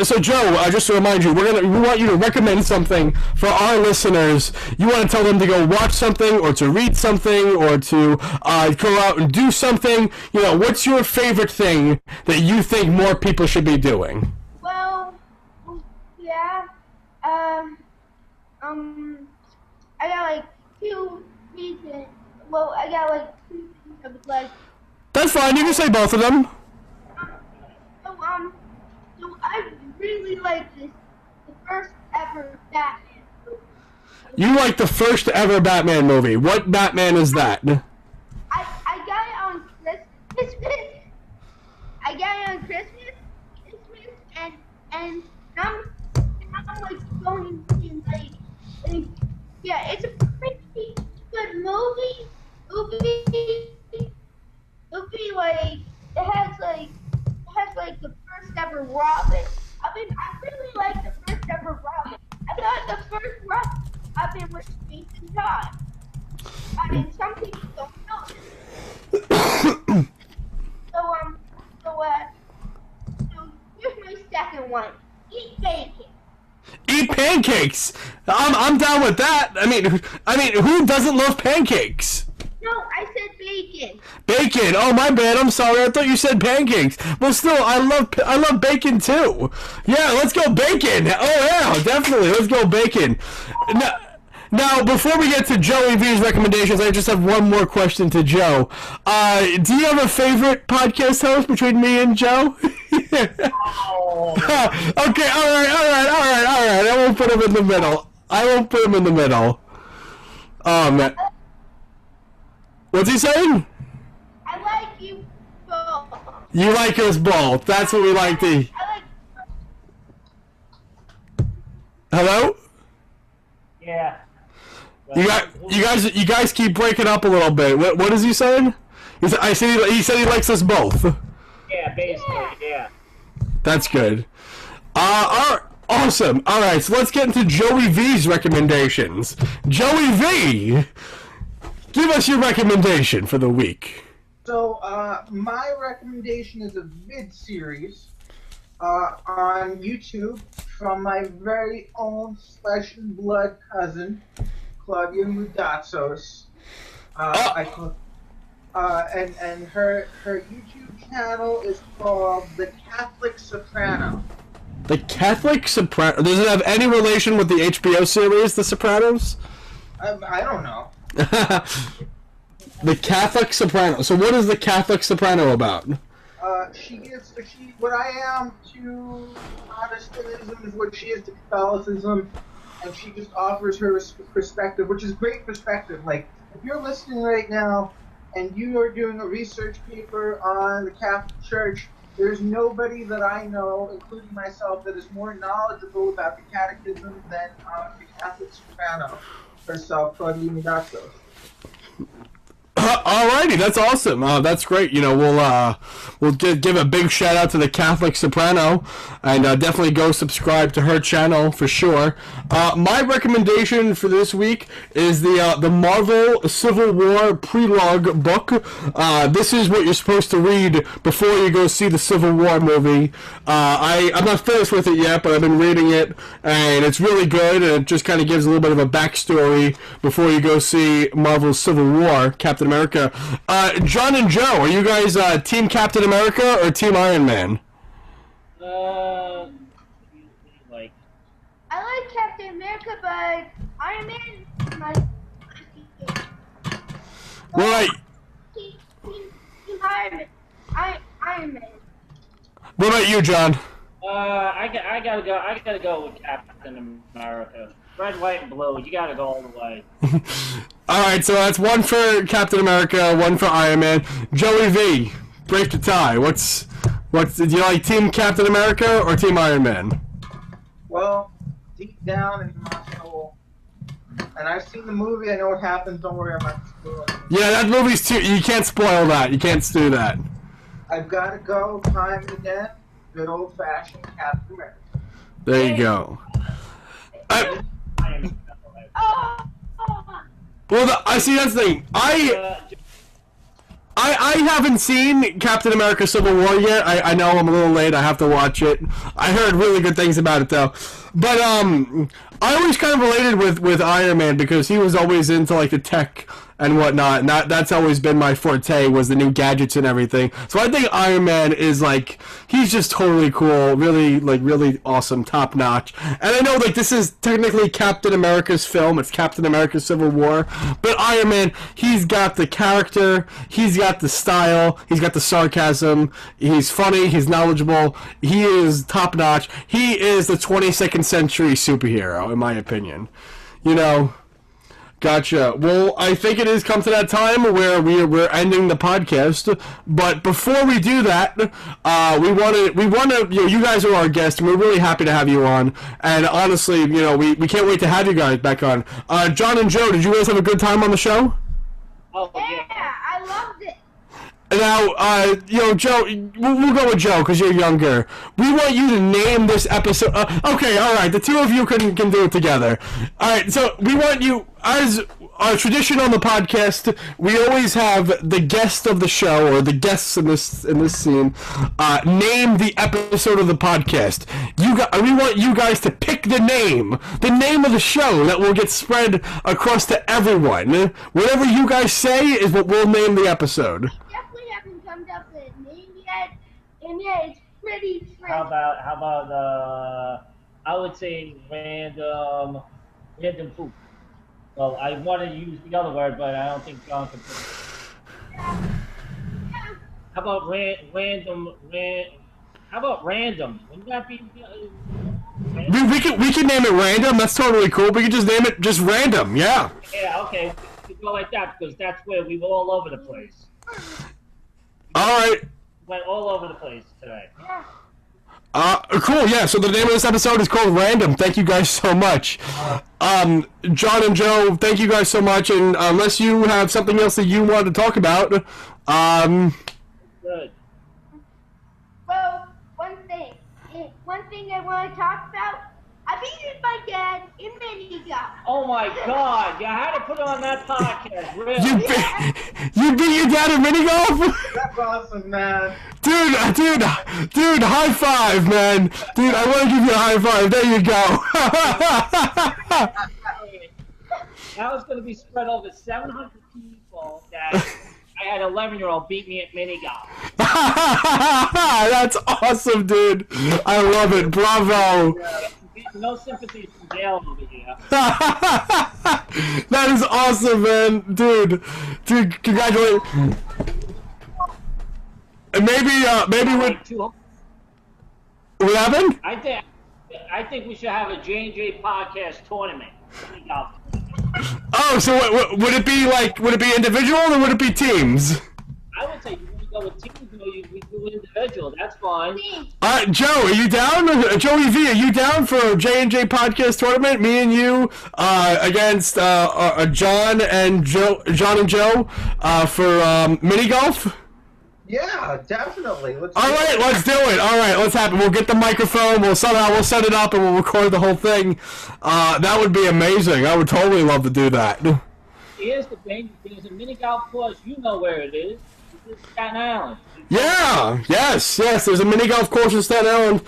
just to remind you, we want you to recommend something for our listeners. You want to tell them to go watch something, or to read something, or to go out and do something. What's your favorite thing that you think more people should be doing? Well, yeah. I got like two reasons. Well, I got like two things I would like. That's fine. You can say both of them. So I really like the first ever Batman movie. You like the first ever Batman movie. What Batman is that? I got it on Christmas. I got it on Christmas, and I'm like going and like, yeah, it's a pretty good movie. Like it has like the first ever Robin. I really like the first ever Robin. I thought the first Robin was Jason Todd. I mean, some people don't know this. So here's my second one. Eat pancakes. Eat pancakes. I'm down with that. I mean, who doesn't love pancakes? No, I said bacon. Bacon. Oh, my bad. I'm sorry. I thought you said pancakes. Well, still, I love bacon too. Yeah, let's go bacon. Oh yeah, definitely. Let's go bacon. Now, before we get to Joey V's recommendations, I just have one more question to Joe. Do you have a favorite podcast host between me and Joe? Oh. Okay, all right. I won't put him in the middle. Man. What's he saying? I like you both. You like us both. That's what we like to... I like. Hello? Yeah. You guys keep breaking up a little bit. What is he saying? He said he likes us both. Yeah, basically, yeah. That's good. All right, awesome. All right, so let's get into Joey V's recommendations. Joey V, give us your recommendation for the week. So, my recommendation is a vid series on YouTube from my very own flesh and blood cousin, Claudia Mudatsos. And her YouTube channel is called The Catholic Soprano. The Catholic Soprano. Does it have any relation with the HBO series, The Sopranos? I don't know. The Catholic Soprano. So what is the Catholic Soprano about? What I am to Protestantism is what she is to Catholicism, and she just offers her perspective, which is great perspective. Like, if you're listening right now and you are doing a research paper on the Catholic Church, there's nobody that I know, including myself, that is more knowledgeable about the Catechism than the Catholic Soprano herself, Claudia Mudatsos. Alrighty, that's awesome. That's great. You know, we'll give a big shout out to the Catholic Soprano, and definitely go subscribe to her channel for sure. My recommendation for this week is the Marvel Civil War prelogue book. This is what you're supposed to read before you go see the Civil War movie. I'm not finished with it yet, but I've been reading it, and it's really good. And it just kind of gives a little bit of a backstory before you go see Marvel's Civil War, Captain America. John and Joe, are you guys Team Captain America or Team Iron Man? Like. I like Captain America, but Iron Man is my Well, team Iron Man. Iron Man. what about you, John? I gotta go with Captain America. Red, white, and blue. You gotta go all the way. All right, so that's one for Captain America, one for Iron Man. Joey V, break the tie. What's do you like Team Captain America or Team Iron Man? Well, deep down in my soul, and I've seen the movie, I know what happens, don't worry, I'm not spoiling it. Yeah, that movie's too. You can't spoil that. You can't do that. I've got to go time and again, good old-fashioned Captain America. There you go. Well, I see. That's the thing. I haven't seen Captain America Civil War yet. I know I'm a little late. I have to watch it. I heard really good things about it though. But I always kind of related with Iron Man because he was always into like the tech and whatnot. And that's always been my forte, was the new gadgets and everything. So I think Iron Man is like, he's just totally cool, really awesome, top notch. And I know like this is technically Captain America's film. It's Captain America Civil War. But Iron Man, he's got the character, he's got the style, he's got the sarcasm, he's funny, he's knowledgeable, he is top notch. He is the 22nd century superhero, in my opinion. You know? Gotcha. Well, I think it has come to that time where we're ending the podcast. But before we do that, we want to. You know, you guys are our guests, and we're really happy to have you on. And honestly, you know, we can't wait to have you guys back on. John and Joe, did you guys have a good time on the show? Oh Yeah, yeah. I loved it. Now, you know, Joe, we'll go with Joe because you're younger. We want you to name this episode. Okay, all right, the two of you can do it together. All right, so we want you, as our tradition on the podcast, we always have the guest of the show, or the guests in this scene, name the episode of the podcast. We want you guys to pick the name of the show that will get spread across to everyone. Whatever you guys say is what we'll name the episode. Definitely haven't come up with a name yet, and yeah, it's pretty tricky. How about I would say random poop. Well, I want to use the other word, but I don't think John can put it. How about random? How about random? Wouldn't that be? We can name it random. That's totally cool. We can just name it just random. Yeah. Yeah. Okay. We can go like that because that's where we were all over the place. All right. Went all over the place today. Cool, yeah, so the name of this episode is called Random. Thank you guys so much. John and Joe, thank you guys so much, and unless you have something else that you want to talk about, Good. Well, one thing I want to talk about, I beat my dad in Madigan. Oh my God! You had to put it on that podcast, really? you beat your dad at mini golf? That's awesome, man. Dude, high five, man. Dude, I want to give you a high five. There you go. That was going to be spread over 700 people that I had an 11-year-old beat me at mini golf. That's awesome, dude. I love it. Bravo. No sympathy from Dale over here. That is awesome, man. Dude, congratulations. And maybe what happened? I think we should have a J&J podcast tournament. Oh, so would it be individual or would it be teams? I would say you want to go with teams or we do individual. That's fine. Joe, are you down? Joey V, are you down for a J&J podcast tournament? Me and you against John and Joe for mini golf? Yeah, definitely. All right, let's do it. All right, let's have it. We'll get the microphone. We'll set it up, and we'll record the whole thing. That would be amazing. I would totally love to do that. Here's the thing. There's a mini golf course. You know where it is. It's Staten Island. Yeah, yes, there's a mini golf course in Staten Island.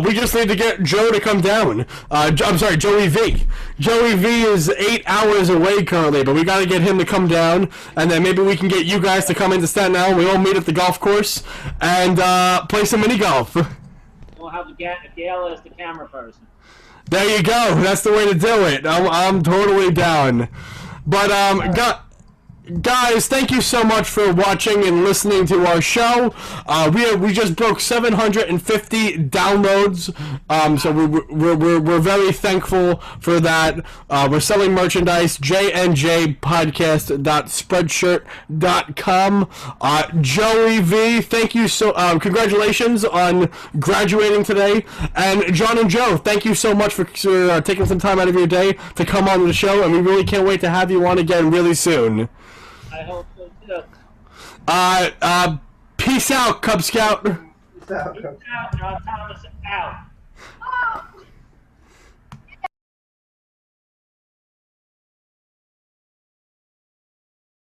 We just need to get Joe to come down. I'm sorry, Joey V. Joey V is 8 hours away currently, but we gotta get him to come down, and then maybe we can get you guys to come into Staten Island. We all meet at the golf course and play some mini golf. We'll have Gail as the camera person. There you go. That's the way to do it. I'm totally down. But guys, thank you so much for watching and listening to our show. We just broke 750 downloads, so we're very thankful for that. We're selling merchandise, jnjpodcast.spreadshirt.com. Joey V, thank you so. Congratulations on graduating today, and John and Joe, thank you so much for taking some time out of your day to come on the show, and we really can't wait to have you on again really soon. I hope so too. Peace out, Cub Scout. Peace out, Cub Scout. Thomas out. Oh,